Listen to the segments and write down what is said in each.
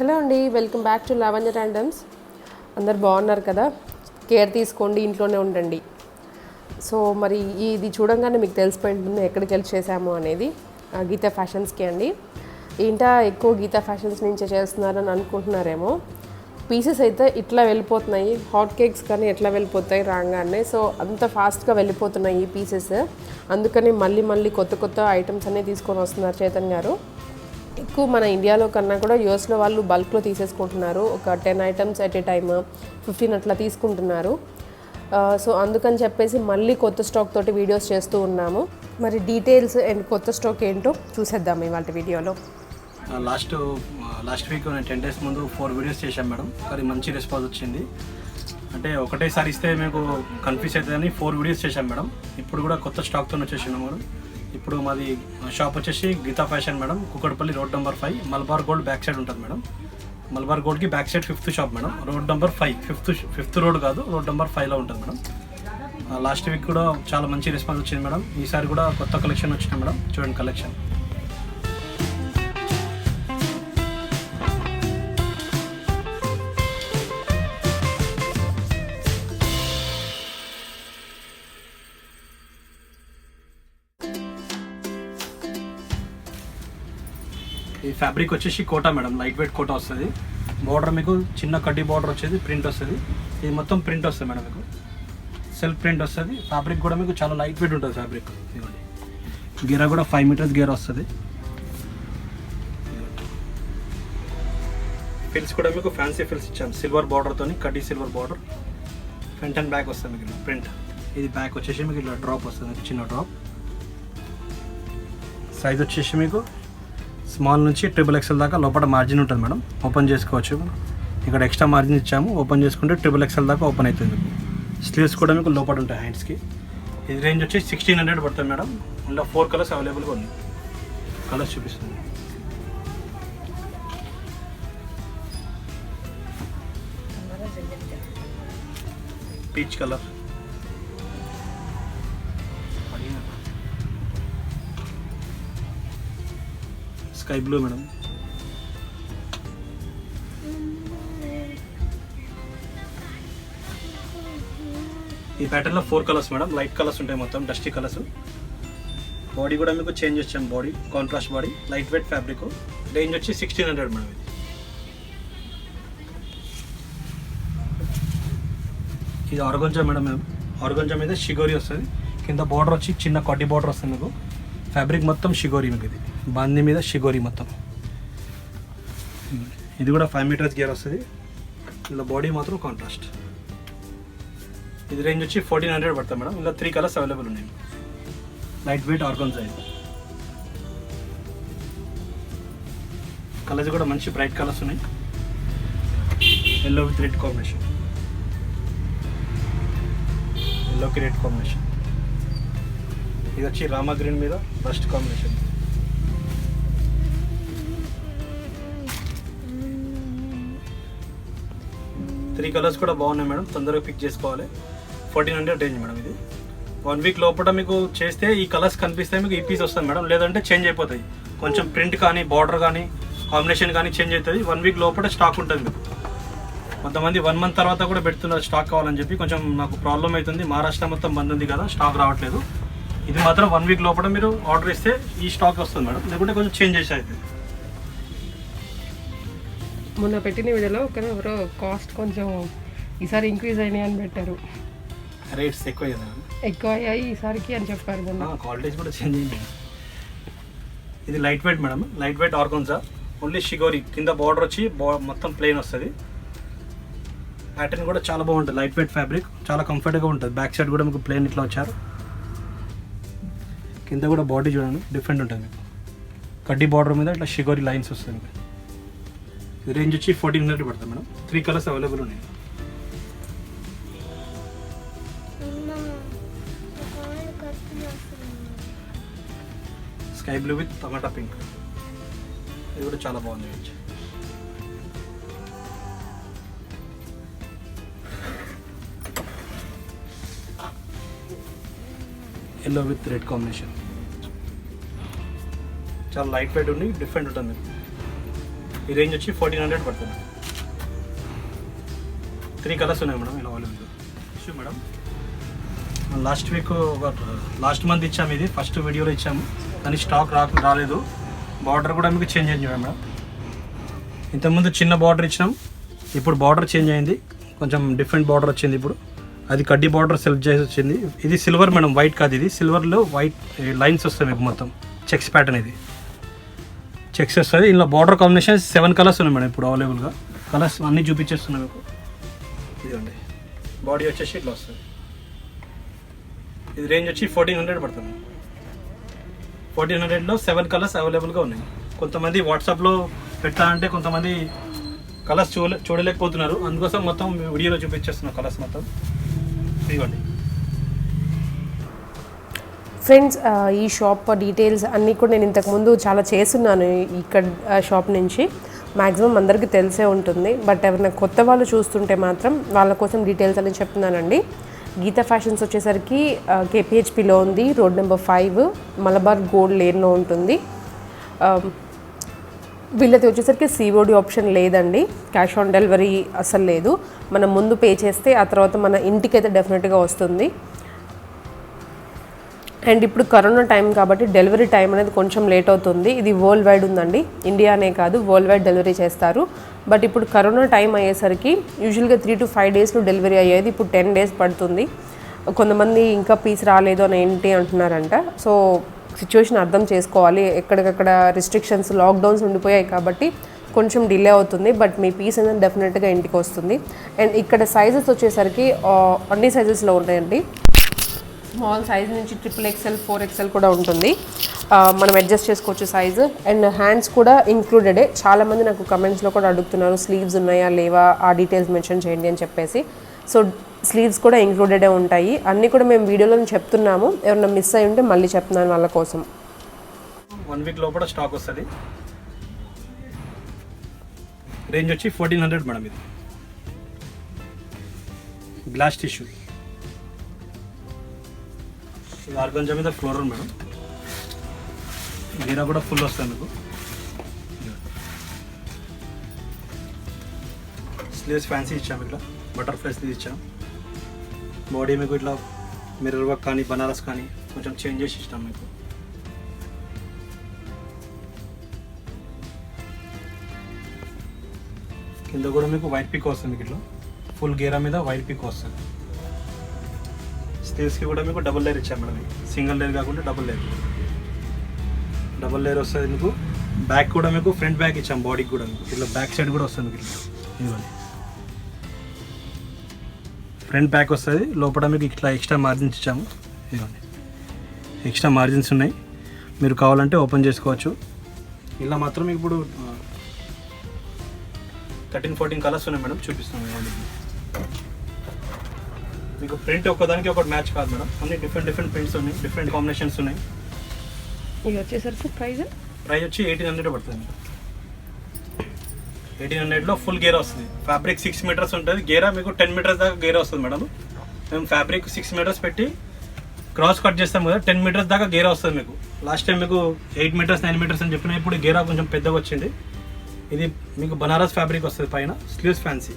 Hello అండి, welcome back to Lavanya randoms. అందరు బాగున్నారు కదా? కేర్ తీసుకోండి, ఇంట్లోనే ఉండండి. సో మరి ఇది చూడంగానే మీకు తెలిసిపోయింటుంది ఎక్కడికి వెళ్ళి చేసాము అనేది. గీతా ఫ్యాషన్స్కి అండి. ఏంటా ఎక్కువ గీతా ఫ్యాషన్స్ నుంచే చేస్తున్నారని అనుకుంటున్నారేమో. పీసెస్ అయితే ఇట్లా వెళ్ళిపోతున్నాయి, హాట్ కేక్స్ కానీ ఎట్లా వెళ్ళిపోతాయి రాగానే. సో అంత ఫాస్ట్గా వెళ్ళిపోతున్నాయి ఈ పీసెస్. అందుకని మళ్ళీ కొత్త కొత్త ఐటమ్స్ అన్నీ తీసుకొని వస్తున్నారు చేతన్ గారు. ఎక్కువ మన ఇండియాలో కన్నా కూడా యూఎస్లో వాళ్ళు బల్క్లో తీసేసుకుంటున్నారు. ఒక 10 ఐటమ్స్ ఎట్ ఏ టైమ్, 15 అట్లా తీసుకుంటున్నారు. సో అందుకని చెప్పేసి మళ్ళీ కొత్త స్టాక్ తోటి వీడియోస్ చేస్తూ ఉన్నాము. మరి డీటెయిల్స్ అండ్ కొత్త స్టాక్ ఏంటో చూసేద్దాం ఇవాళ వీడియోలో. లాస్ట్ వీక్ నేను 10 days ముందు 4 వీడియోస్ చేశాను మేడం. అది మంచి రెస్పాన్స్ వచ్చింది. అంటే ఒకటేసారి ఇస్తే మీకు కన్ఫ్యూజ్ అవుతుందని 4 వీడియోస్ చేశాను మేడం. ఇప్పుడు కూడా కొత్త స్టాక్తో వచ్చేసాను మేడం. ఇప్పుడు మాది షాప్ వచ్చేసి Geeta fashion madam, Kukatpally road number 5, Malabar Gold back side ఉంటుంది మేడం. మలబార్ గోల్డ్కి back side 5th shop madam, road number 5, 5th road కాదు, రోడ్ నెంబర్ 5లో ఉంటుంది మేడం. లాస్ట్ వీక్ కూడా చాలా మంచి రెస్పాన్స్ వచ్చింది మేడం. ఈసారి కూడా కొత్త కలెక్షన్ వచ్చింది మేడం. చూడండి కలెక్షన్. ఈ ఫ్యాబ్రిక్ వచ్చేసి Kota madam, light weight Kota వస్తుంది. బార్డర్ మీకు చిన్న కడ్డీ బార్డర్ వచ్చేది, ప్రింట్ వస్తుంది. ఇది మొత్తం ప్రింట్ వస్తుంది మేడం, మీకు సెల్ఫ్ ప్రింట్ వస్తుంది. ఫ్యాబ్రిక్ కూడా మీకు చాలా లైట్ వెయిట్ ఉంటుంది ఫ్యాబ్రిక్. ఇవ్వండి, గేరా కూడా 5 meters గేరా వస్తుంది. ఫిల్స్ కూడా మీకు ఫ్యాన్సీ ఫిల్స్ ఇచ్చాము, సిల్వర్ బార్డర్తో, కడ్డీ silver border. Front and back వస్తుంది మీకు ప్రింట్. ఇది బ్యాక్ వచ్చేసి మీకు ఇట్లా డ్రాప్ వస్తుంది, చిన్న డ్రాప్. సైజ్ వచ్చేసి మీకు స్మాల్ నుంచి XXL దాకా లోపల మార్జిన్ ఉంటుంది మేడం. ఓపెన్ చేసుకోవచ్చు. ఇక్కడ ఎక్స్ట్రా మార్జిన్ ఇచ్చాము, ఓపెన్ చేసుకుంటే XXL దాకా ఓపెన్ అవుతుంది. స్లీవ్స్ కూడా మీకు లోపల ఉంటాయి హ్యాండ్స్కి. ఇది రేంజ్ వచ్చి 1600 పడుతుంది మేడం. ఇంకా 4 కలర్స్ అవైలబుల్గా ఉన్నాయి. కలర్స్ చూపిస్తుంది. Peach colour, sky blue madam, ఈ ప్యాటర్న్లో 4 కలర్స్ మేడం. లైట్ కలర్స్ ఉంటాయి మొత్తం, డస్టీ కలర్స్. బాడీ కూడా మీకు చేంజ్ వచ్చాం, body contrast body, light weight fabric. Range వచ్చి 1600 మేడం. ఇది ఆర్గంజా మేడం. ఆర్గంజా మీద షిగోరి వస్తుంది. కింద బార్డర్ వచ్చి చిన్న కడ్డీ బార్డర్ వస్తుంది మీకు. ఫ్యాబ్రిక్ మొత్తం షిగోరి మీకు. ఇది బాందీ మీద షిగోరి మొత్తం. ఇది కూడా 5 meters గేర్ వస్తుంది. ఇలా బాడీ మాత్రం కాంట్రాస్ట్. ఇది రేంజ్ వచ్చి 1400 పడుతుంది మేడం. ఇలా 3 కలర్స్ అవైలబుల్ ఉన్నాయి. Light weight organza. ఇది కలర్స్ కూడా మంచి బ్రైట్ కలర్స్ ఉన్నాయి. ఎల్లో విత్ రెడ్ కాంబినేషన్, ఎల్లోకి రెడ్ కాంబినేషన్. ఇది వచ్చి రామా గ్రీన్ మీద ఫస్ట్ కాంబినేషన్. త్రీ కలర్స్ కూడా బాగున్నాయి మేడం, తొందరగా పిక్ చేసుకోవాలి. 1400 రేంజ్ మేడం. ఇది 1 week లోపల మీకు చేస్తే ఈ కలర్స్ కనిపిస్తే మీకు ఈ పీస్ వస్తుంది మేడం. లేదంటే చేంజ్ అయిపోతాయి, కొంచెం ప్రింట్ కానీ బార్డర్ కానీ కాంబినేషన్ కానీ చేంజ్ అవుతుంది. 1 week లోపల స్టాక్ ఉంటుంది మీకు. కొంతమంది 1 month తర్వాత కూడా పెడుతున్నారు స్టాక్ కావాలని చెప్పి. కొంచెం నాకు ప్రాబ్లం అవుతుంది, మహారాష్ట్ర మొత్తం బంద్ ఉంది కదా, స్టాక్ రావట్లేదు. ఇది మాత్రం 1 week లోపల మీరు ఆర్డర్ ఇస్తే ఈ స్టాక్ వస్తుంది మేడం. లేకుంటే కొంచెం చేంజ్ చేసి అవుతుంది. మొన్న పెట్టిన వీడియోలో ఎవరో కాస్ట్ కొంచెం ఈసారి ఇంక్రీజ్ అయినాయి అని పెట్టారు. రేట్స్ ఎక్కువ అయ్యాయి ఈసారికి అని చెప్పారు. క్వాలిటీస్ కూడా చేంజ్ అయింది. ఇది light weight madam, light weight organza, only షిగోరి. కింద బార్డర్ వచ్చి మొత్తం ప్లెయిన్ వస్తుంది. ప్యాటర్న్ కూడా చాలా బాగుంటుంది, లైట్ వెయిట్ ఫ్యాబ్రిక్, చాలా కంఫర్ట్గా ఉంటుంది. బ్యాక్ సైడ్ కూడా మీకు ప్లెయిన్ ఇట్లా వచ్చారు. కింద కూడా బాడీ చూడండి డిఫరెంట్ ఉంటుంది మీకు. కడ్డీ బార్డర్ మీద ఇట్లా షిగోరి లైన్స్ వస్తుంది మీకు. ఇది రేంజ్ వచ్చి 1400 పడుతుంది మేడం. 3 కలర్స్ అవైలబుల్ ఉన్నాయి. Sky blue with tomato pink. ఇది కూడా చాలా బాగుంది. Yellow with red combination. చాలా లైట్ వెయిట్ ఉంది, డిఫరెంట్ ఉంటుంది. ఈ రేంజ్ వచ్చి 1400 పడుతుంది. 3 కలర్స్ ఉన్నాయి మేడం ఇలా available. Issue madam last week last month ఇచ్చాము, ఇది ఫస్ట్ వీడియోలో ఇచ్చాము కానీ స్టాక్ రాలేదు. బార్డర్ కూడా మీకు చేంజ్ అయింది మేడం. ఇంతకుముందు చిన్న బార్డర్ ఇచ్చినాం, ఇప్పుడు బార్డర్ చేంజ్ అయింది, కొంచెం డిఫరెంట్ బార్డర్ వచ్చింది. ఇప్పుడు అది కడ్డీ బార్డర్ సెలెక్ట్ చేసి వచ్చింది. ఇది సిల్వర్ మేడం, వైట్ కాదు. ఇది సిల్వర్లో వైట్ లైన్స్ వస్తాయి మీకు, మొత్తం చెక్స్ ప్యాటర్న్. ఇది చెక్స్ వస్తుంది. ఇందులో బార్డర్ కాంబినేషన్ 7 కలర్స్ ఉన్నాయి మేడం ఇప్పుడు అవైలబుల్గా. కలర్స్ అన్నీ చూపించేస్తున్నాయి మీకు. ఇదండి బాడీ వచ్చేసి ఇట్లా వస్తుంది. ఇది రేంజ్ వచ్చి 1400 పడుతుంది. 1400లో 7 కలర్స్ అవైలబుల్గా ఉన్నాయి. కొంతమంది వాట్సాప్లో పెట్టా అంటే కొంతమంది కలర్స్ చూడలేకపోతున్నారు, అందుకోసం మొత్తం వీడియోలో చూపించేస్తున్నాం కలర్స్ మొత్తం. ఇవ్వండి ఫ్రెండ్స్, ఈ షాప్ డీటెయిల్స్ అన్నీ కూడా నేను ఇంతకుముందు చాలా చేస్తున్నాను ఇక్కడ షాప్ నుంచి. మ్యాక్సిమం అందరికీ తెలిసే ఉంటుంది, బట్ ఎవరైనా కొత్త వాళ్ళు చూస్తుంటే మాత్రం వాళ్ళ కోసం డీటెయిల్స్ అని చెప్తున్నానండి. గీతా ఫ్యాషన్స్ వచ్చేసరికి కేపీహెచ్పిలో ఉంది, రోడ్ నెంబర్ 5, మలబార్ గోల్డ్ లేన్లో ఉంటుంది. వీళ్ళది వచ్చేసరికి సిఓడి ఆప్షన్ లేదండి, క్యాష్ ఆన్ డెలివరీ అసలు లేదు. మనం ముందు పే చేస్తే ఆ తర్వాత మన ఇంటికైతే డెఫినెట్గా వస్తుంది. అండ్ ఇప్పుడు కరోనా టైం కాబట్టి డెలివరీ టైం అనేది కొంచెం లేట్ అవుతుంది. ఇది వరల్డ్ వైడ్ ఉందండి, ఇండియానే కాదు వరల్డ్ వైడ్ డెలివరీ చేస్తారు. బట్ ఇప్పుడు కరోనా టైం అయ్యేసరికి యూజువల్గా 3 to 5 డేస్లో డెలివరీ అయ్యేది, ఇప్పుడు 10 డేస్ పడుతుంది. కొంతమంది ఇంకా పీస్ రాలేదు అని ఏంటి అంటున్నారంట. సో సిచ్యువేషన్ అర్థం చేసుకోవాలి. ఎక్కడికక్కడ రిస్ట్రిక్షన్స్, లాక్డౌన్స్ ఉండిపోయాయి కాబట్టి కొంచెం డిలే అవుతుంది, బట్ మీ పీస్ అనేది డెఫినెట్గా ఇంటికి వస్తుంది. అండ్ ఇక్కడ సైజెస్ వచ్చేసరికి అన్ని సైజెస్లో ఉన్నాయండి. స్మాల్ సైజ్ నుంచి XXL, 4XL కూడా ఉంటుంది. మనం అడ్జస్ట్ చేసుకోవచ్చు సైజు. అండ్ హ్యాండ్స్ కూడా ఇంక్లూడెడే. చాలామంది నాకు కమెంట్స్లో కూడా అడుగుతున్నారు స్లీవ్స్ ఉన్నాయా లేవా, ఆ డీటెయిల్స్ మెన్షన్ చేయండి అని చెప్పేసి. సో స్లీవ్స్ కూడా ఇంక్లూడెడే ఉంటాయి. అన్నీ కూడా మేము వీడియోలో చెప్తున్నాము, ఎవరైనా మిస్ అయి ఉంటే మళ్ళీ చెప్తున్నాను వాళ్ళ కోసం. 1 వీక్ లోపల స్టాక్ వస్తుంది. రేంజ్ వచ్చి 1400 మేడం. ఇది గ్లాస్ టిష్యూ, ఇది ఆర్గంజా మీద ఫ్లోరల్ మేడం. గీరా కూడా ఫుల్ వస్తుంది మీకు. స్లీవ్స్ ఫ్యాన్సీ ఇచ్చాము, ఇట్లా బటర్ఫ్లై స్లీవ్స్ ఇచ్చాము. బాడీ మీకు ఇట్లా మిర్రర్ వర్క్ కానీ బనారస్ కానీ కొంచెం చేంజ్ చేసి ఇస్తాం మీకు. కింద కూడా మీకు వైట్ పిక్ వస్తుంది మీకు, ఇట్లా ఫుల్ గేరా మీద వైట్ పిక్ వస్తుంది. స్లీవ్స్కి కూడా మీకు డబుల్ లేయర్ ఇచ్చాము మేడం. సింగిల్ లేయర్ కాకుండా డబుల్ లేయర్ వస్తుంది మీకు. బ్యాక్ కూడా మీకు ఫ్రంట్ బ్యాక్ ఇచ్చాము, బాడీకి కూడా మీకు ఇట్లా బ్యాక్ సైడ్ కూడా వస్తుంది మీకు. ఇదిగోండి ఫ్రంట్ బ్యాక్ వస్తుంది. లోపల మీకు ఇట్లా ఎక్స్ట్రా మార్జిన్స్ ఇచ్చాము. ఇదిగోండి ఎక్స్ట్రా మార్జిన్స్ ఉన్నాయి, మీరు కావాలంటే ఓపెన్ చేసుకోవచ్చు. ఇలా మాత్రం మీకు ఇప్పుడు 13-14 కలర్స్ ఉన్నాయి మేడం, చూపిస్తాం మీకు. ప్రింట్ ఒక్కదానికి ఒకటి మ్యాచ్ కాదు మేడం, అన్ని డిఫరెంట్ ప్రింట్స్ ఉన్నాయి, డిఫరెంట్ కాంబినేషన్స్ ఉన్నాయి. ఇది వచ్చేసరికి ప్రైస్ వచ్చి 1800 పడుతుంది. 1800లో ఫుల్ గేరా వస్తుంది. ఫ్యాబ్రిక్ 6 మీటర్స్ ఉంటుంది, గేరా మీకు 10 మీటర్స్ దాకా గేరా వస్తుంది మేడం. మేము ఫ్యాబ్రిక్ 6 మీటర్స్ పెట్టి క్రాస్ కట్ చేస్తాం కదా, 10 మీటర్స్ దాకా గేరా వస్తుంది మీకు. లాస్ట్ టైం మీకు 8 మీటర్స్ 9 మీటర్స్ అని చెప్పిన, ఇప్పుడు గేరా కొంచెం పెద్దగా వచ్చింది. ఇది మీకు బనారస్ ఫ్యాబ్రిక్ వస్తుంది, పైన స్లీవ్స్ ఫ్యాన్సీ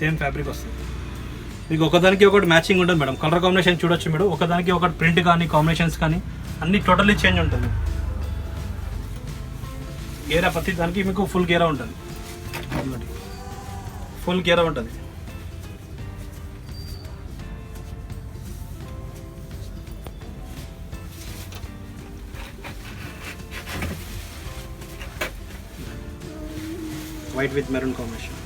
సేమ్ ఫ్యాబ్రిక్ వస్తుంది మీకు. ఒకదానికి ఒకటి మ్యాచింగ్ ఉంటుంది మేడం. కలర్ కాంబినేషన్ చూడొచ్చు మీరు, ఒకదానికి ఒకటి ప్రింట్ కానీ కాంబినేషన్స్ కానీ అన్ని టోటల్లీ చేంజ్ ఉంటుంది. గేరా ప్రతి దానికి మీకు ఫుల్ గేరా ఉంటుంది, ఫుల్ గేరా ఉంటుంది. White with maroon combination.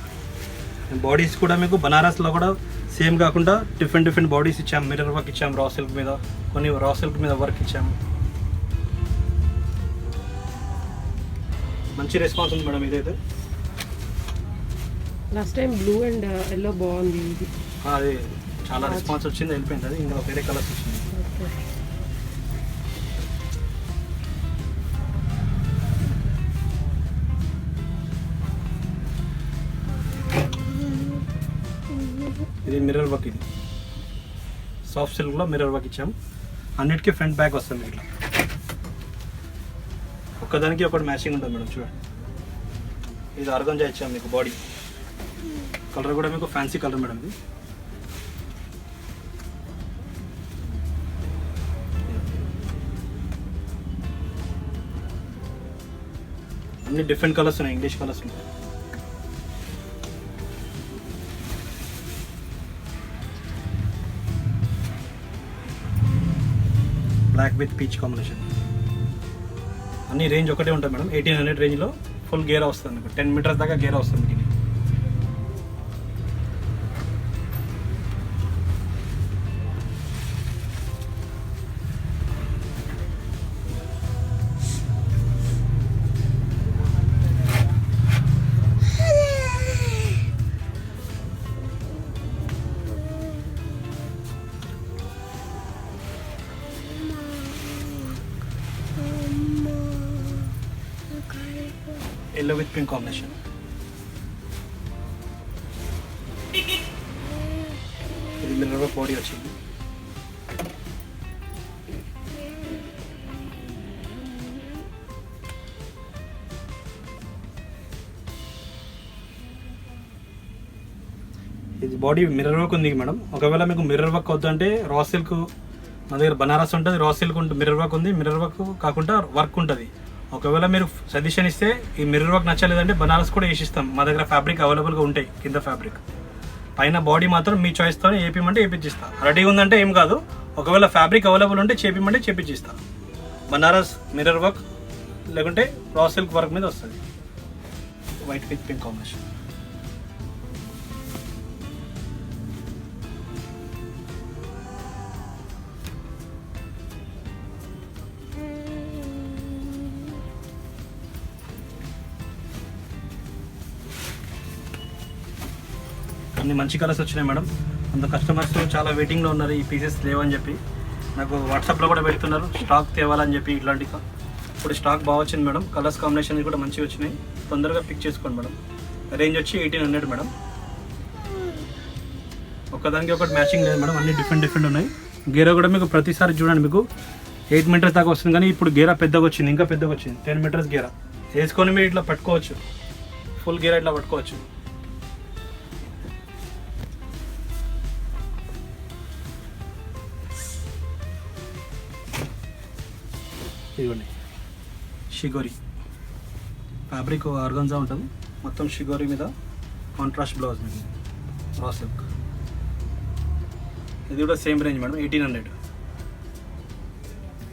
Bodies కూడా మీకు బనారస్లో కూడా సేమ్ కాకుండా డిఫరెంట్ బాడీస్ ఇచ్చాము. మిర్రర్ వర్క్ ఇచ్చాము, రా సిల్క్ మీద, కొన్ని రా సిల్క్ మీద వర్క్ ఇచ్చాము. మంచి రెస్పాన్స్ ఉంది మేడం. ఇదైతే last time blue and yellow బాగుంది, అది చాలా రెస్పాన్స్ వచ్చింది, వెళ్ళిపోయింది. అది ఇంకా వేరే కలర్స్ వచ్చింది. ఇది మిర్రర్ వర్క్, ఇది సాఫ్ట్ సిల్క్లో మిర్రర్ వర్క్ ఇచ్చాము. అన్నిటికీ ఫ్రంట్ బ్యాక్ వస్తుంది ఇట్లా, ఒక్కదానికి ఒకటి మ్యాచింగ్ ఉంటుంది మేడం. చూడండి ఇది ఆర్గంజా ఇచ్చాము మీకు బాడీ కలర్ కూడా మీకు ఫ్యాన్సీ కలర్ మేడం ఇది. అన్ని డిఫరెంట్ కలర్స్ ఉన్నాయి, ఇంగ్లీష్ కలర్స్ ఉన్నాయి. Black with peach combination. అన్ని రేంజ్ ఒకటే ఉంటుంది మేడం. 1800 రేంజ్లో ఫుల్ గేరా వస్తుంది మీకు. 10 మీటర్స్ దాకా గేరా వస్తుంది మీకు. Yellow with pink combination. ఇది మిర్రర్ బాడీ వచ్చింది. ఇది బాడీ మిర్రర్ వర్క్ ఉంది మేడం. ఒకవేళ మీకు మిర్రర్ వర్క్ వద్దంటే రా సిల్క్ మన దగ్గర బనారస్ ఉంటుంది, రా సిల్క్ ఉంటుంది, మిర్రర్ వర్క్ ఉంది. మిర్రర్ వర్క్ కాకుండా వర్క్ ఉంటుంది. ఒకవేళ మీరు సజెషన్ ఇస్తే ఈ మిర్రర్ వర్క్ నచ్చలేదంటే బనారస్ కూడా వేసిస్తాం. మా దగ్గర ఫ్యాబ్రిక్ అవైలబుల్గా ఉంటాయి. కింద ఫ్యాబ్రిక్ పైన బాడీ మాత్రం మీ చాయిస్తో ఏపీమంటే వేయించిస్తా. రెడీ ఉందంటే ఏం కాదు. ఒకవేళ ఫ్యాబ్రిక్ అవైలబుల్ ఉంటే చేపిమంటే చేపించిస్తా. బనారస్ మిర్రర్ వర్క్ లేకుంటే రా సిల్క్ వర్క్ మీద వస్తుంది. White with pink combination. అన్ని మంచి కలర్స్ వచ్చినాయి మేడం. అంత కస్టమర్స్ చాలా వెయిటింగ్లో ఉన్నారు ఈ పీసెస్ లేవని చెప్పి. నాకు వాట్సాప్లో కూడా పెడుతున్నారు స్టాక్ తేవాలని చెప్పి. ఇట్లాంటి ఇప్పుడు స్టాక్ బాగా వచ్చింది మేడం. కలర్స్ కాంబినేషన్ కూడా మంచిగా వచ్చినాయి. తొందరగా పిక్ చేసుకోండి మేడం. రేంజ్ వచ్చి 1800 మేడం. ఒకదానికి ఒకటి మ్యాచింగ్ లేదు మేడం. అన్ని డిఫరెంట్ ఉన్నాయి. గేరా కూడా మీకు ప్రతిసారి చూడండి మీకు 8 మీటర్స్ దాకా వస్తుంది. కానీ ఇప్పుడు గేరా పెద్దగా వచ్చింది, ఇంకా పెద్దగా వచ్చింది. 10 మీటర్స్ గేరా వేసుకొని మీరు ఇట్లా పట్టుకోవచ్చు. ఫుల్ గేరా ఇట్లా పట్టుకోవచ్చు. ఇదిగోండి షిగోరి ఫ్యాబ్రిక్ ఆర్గంజా ఉంటుంది. మొత్తం షిగోరి మీద కాంట్రాస్ట్ బ్లౌజ్ మీద రా సిల్క్. ఇది కూడా సేమ్ రేంజ్ మేడం 1800.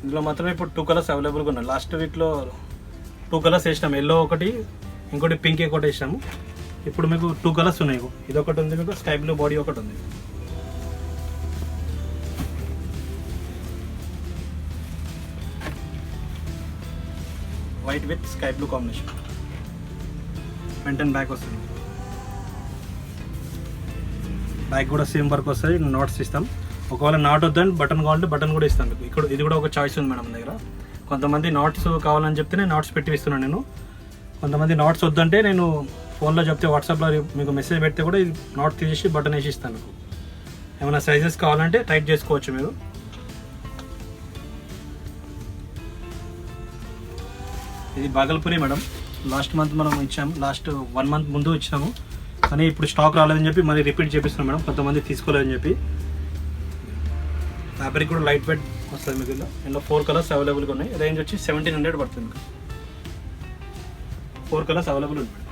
ఇందులో మాత్రమే ఇప్పుడు 2 కలర్స్ అవైలబుల్గా ఉన్నాయి. లాస్ట్ వీక్లో 2 కలర్స్ వేసినాము. ఎల్లో ఒకటి, ఇంకోటి పింక్ ఒకటి వేసినాము. ఇప్పుడు మీకు 2 కలర్స్ ఉన్నాయి. ఇది ఒకటి ఉంది మీకు, స్కై బ్లూ బాడీ ఒకటి ఉంది. White with sky blue combination. Front and back వస్తుంది. బ్యాక్ కూడా సేమ్ వర్క్ వస్తుంది. నాట్స్ ఇస్తాం. ఒకవేళ నాట్ వద్దని బటన్ కావాలంటే బటన్ కూడా ఇస్తాం మీకు. ఇక్కడ ఇది కూడా ఒక చాయిస్ ఉంది మేడం మన దగ్గర. కొంతమంది నాట్స్ కావాలని చెప్తే నేను నాట్స్ పెట్టి ఇస్తున్నాను నేను. కొంతమంది నాట్స్ వద్దంటే నేను ఫోన్లో చెప్తే వాట్సాప్లో మీకు మెసేజ్ పెడితే కూడా ఇది నాట్ తీసేసి బటన్ వేసి ఇస్తాను మీకు. ఏమైనా సైజెస్ కావాలంటే టైట్ చేసుకోవచ్చు మీరు. ఇది బాగల్పూరి మేడం. లాస్ట్ మంత్ మనం ఇచ్చాము. లాస్ట్ 1 మంత్ ముందు ఇచ్చాము. కానీ ఇప్పుడు స్టాక్ రాలేదని చెప్పి మళ్ళీ రిపీట్ చేపిస్తున్నాం మేడం. కొంతమంది తీసుకోలేదని చెప్పి. ఫ్యాబ్రిక్ కూడా లైట్ వెయిట్ వస్తుంది మీకు. ఇందులో 4 కలర్స్ అవైలబుల్గా ఉన్నాయి. రేంజ్ వచ్చి 1700 పడుతుంది మీకు. 4 కలర్స్ అవైలబుల్ ఉంది మేడం.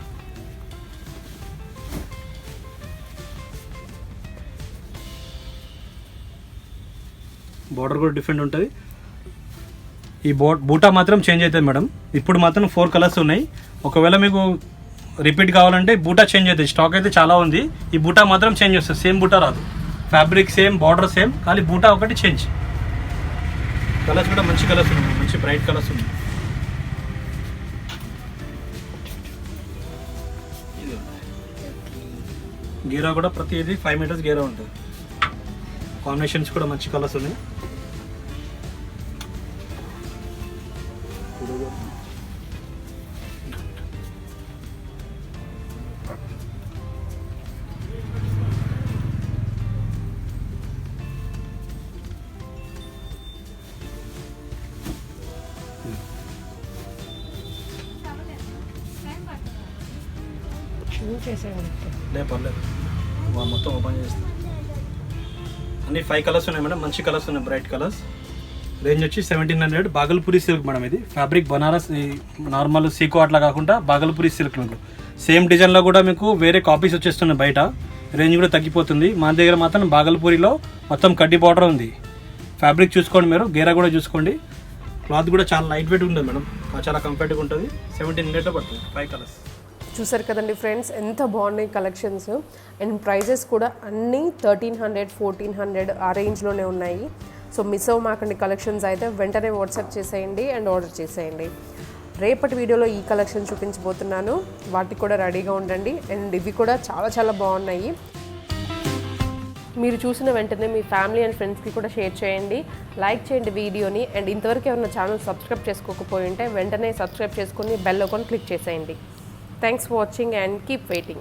బార్డర్ కూడా డిఫరెంట్ ఉంటుంది. ఈ బూటా మాత్రం చేంజ్ అవుతుంది మేడం. ఇప్పుడు మాత్రం 4 కలర్స్ ఉన్నాయి. ఒకవేళ మీకు రిపీట్ కావాలంటే బూటా చేంజ్ అవుతుంది. స్టాక్ అయితే చాలా ఉంది. ఈ బూటా మాత్రం చేంజ్ వస్తుంది. సేమ్ బూటా రాదు. ఫ్యాబ్రిక్ సేమ్, బార్డర్ సేమ్, కానీ బూటా ఒకటి చేంజ్. కలర్స్ కూడా మంచి కలర్స్ ఉన్నాయి. మంచి బ్రైట్ కలర్స్ ఉన్నాయి. గేరా కూడా ప్రతిదీ 5 మీటర్స్ గేరా ఉంటుంది. కాంబినేషన్స్ కూడా మంచి కలర్స్ ఉన్నాయి. షురూ చేసేయండి. లే పర్లేదు మొత్తం ఓపెన్ చేస్తాం. అన్ని 5 కలర్స్ ఉన్నాయి మేడం, మంచి కలర్స్ ఉన్నాయి, బ్రైట్ కలర్స్. రేంజ్ వచ్చి 1700. బాగల్పూరి సిల్క్ మేడం ఇది. ఫ్యాబ్రిక్ బనారస్ నార్మల్ సీకో అట్లా కాకుండా బాగల్పూరి సిల్క్ మీకు సేమ్ డిజైన్లో కూడా మీకు వేరే కాపీస్ వచ్చేస్తున్నాయి బయట. రేంజ్ కూడా తగ్గిపోతుంది. మన దగ్గర మాత్రం బాగల్పూరిలో మొత్తం కడ్డీ బార్డర్ ఉంది. ఫ్యాబ్రిక్ చూసుకోండి, మీరు గేరా కూడా చూసుకోండి. క్లాత్ కూడా చాలా లైట్ వెయిట్ ఉంటుంది మేడం, చాలా కంఫర్ట్గా ఉంటుంది. 1700 పడుతుంది, 5 కలర్స్. చూసారు కదండి ఫ్రెండ్స్, ఎంత బాగున్నాయి కలెక్షన్స్. అండ్ ప్రైజెస్ కూడా అన్నీ 1300, 1400 ఆ రేంజ్లోనే ఉన్నాయి. సో మిస్ అవ్వమాకండి కలెక్షన్స్ అయితే. వెంటనే వాట్సాప్ చేసేయండి అండ్ ఆర్డర్ చేసేయండి. రేపటి వీడియోలో ఈ కలెక్షన్ చూపించబోతున్నాను, వాటికి కూడా రెడీగా ఉండండి. అండ్ ఇవి కూడా చాలా చాలా బాగున్నాయి. మీరు చూసిన వెంటనే మీ ఫ్యామిలీ అండ్ ఫ్రెండ్స్కి కూడా షేర్ చేయండి, లైక్ చేయండి వీడియోని. అండ్ ఇంతవరకు ఏమైనా ఛానల్ సబ్స్క్రైబ్ చేసుకోకపోయి ఉంటే వెంటనే సబ్స్క్రైబ్ చేసుకొని బెల్ ఐకాన్ క్లిక్ చేసేయండి. Thanks for watching and keep waiting.